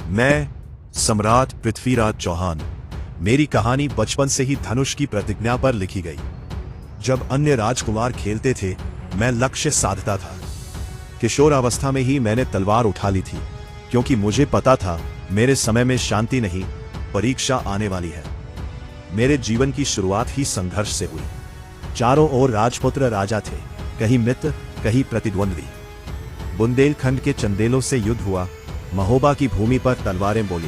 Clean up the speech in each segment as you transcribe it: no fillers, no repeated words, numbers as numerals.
मैं सम्राट पृथ्वीराज चौहान। मेरी कहानी बचपन से ही धनुष की प्रतिज्ञा पर लिखी गई। जब अन्य राजकुमार खेलते थे, मैं लक्ष्य साधता था। किशोरावस्था में ही मैंने तलवार उठा ली थी, क्योंकि मुझे पता था मेरे समय में शांति नहीं, परीक्षा आने वाली है। मेरे जीवन की शुरुआत ही संघर्ष से हुई। चारों ओर राजपुत्र राजा थे, कहीं मित्र, कहीं प्रतिद्वंद्वी। बुंदेलखंड के चंदेलों से युद्ध हुआ, महोबा की भूमि पर तलवारें बोली,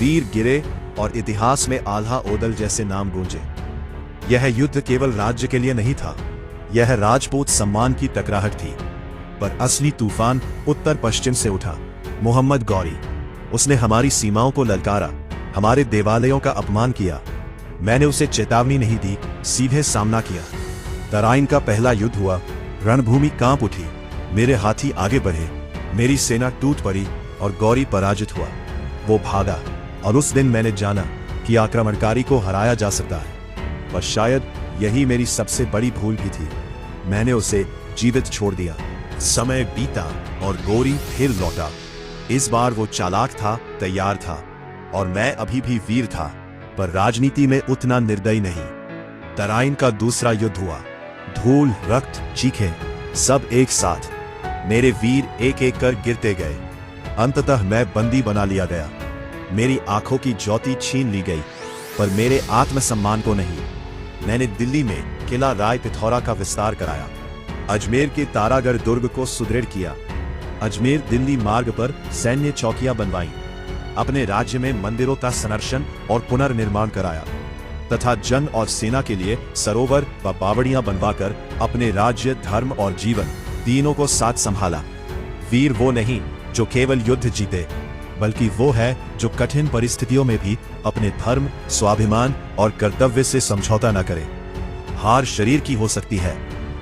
वीर गिरे और इतिहास में आल्हा ओदल जैसे नाम गूंजे। यह युद्ध केवल राज्य के लिए नहीं था, यह राजपूत सम्मान की टकराहट थी। पर असली तूफान उत्तर पश्चिम से उठा। मोहम्मद गौरी, उसने हमारी सीमाओं को ललकारा, हमारे देवालयों का अपमान किया। मैंने उसे चेतावनी नहीं दी, सीधे सामना किया। तराइन का पहला युद्ध हुआ, रणभूमि कांप उठी, मेरे हाथी आगे बढ़े, मेरी सेना टूट पड़ी और गौरी पराजित हुआ। वो भागा और उस दिन मैंने जाना कि आक्रमणकारी को हराया जा सकता है। पर शायद यही मेरी सबसे बड़ी भूल भी थी। मैंने उसे जीवित छोड़ दिया। समय बीता और गौरी फिर लौटा। इस बार वो चालाक था, तैयार था, और मैं अभी भी वीर था, पर राजनीति में उतना निर्दयी नहीं। तराइन का दूसरा युद्ध हुआ। धूल, रक्त, चीखें, सब एक साथ। मेरे वीर एक एक कर गिरते गए। अंततः मैं बंदी बना लिया गया। मेरी आंखों की ज्योति छीन ली गई, पर मेरे आत्मसम्मान को नहीं। मैंने दिल्ली में किला राय पिथौरा का विस्तार कराया, अजमेर के तारागढ़ दुर्ग को सुदृढ़ किया, अजमेर दिल्ली मार्ग पर सैन्य चौकियां बनवाईं, अपने राज्य में मंदिरों का संरक्षण और पुनर्निर्माण कराया, तथा जन और सेना के लिए सरोवर व बावड़ियां बनवाकर अपने राज्य, धर्म और जीवन तीनों को साथ संभाला। वीर वो नहीं जो केवल युद्ध जीते, बल्कि वो है जो कठिन परिस्थितियों में भी अपने धर्म, स्वाभिमान और कर्तव्य से समझौता न करे। हार शरीर की हो सकती है,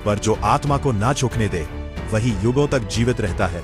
पर जो आत्मा को ना झुकने दे, वही युगों तक जीवित रहता है।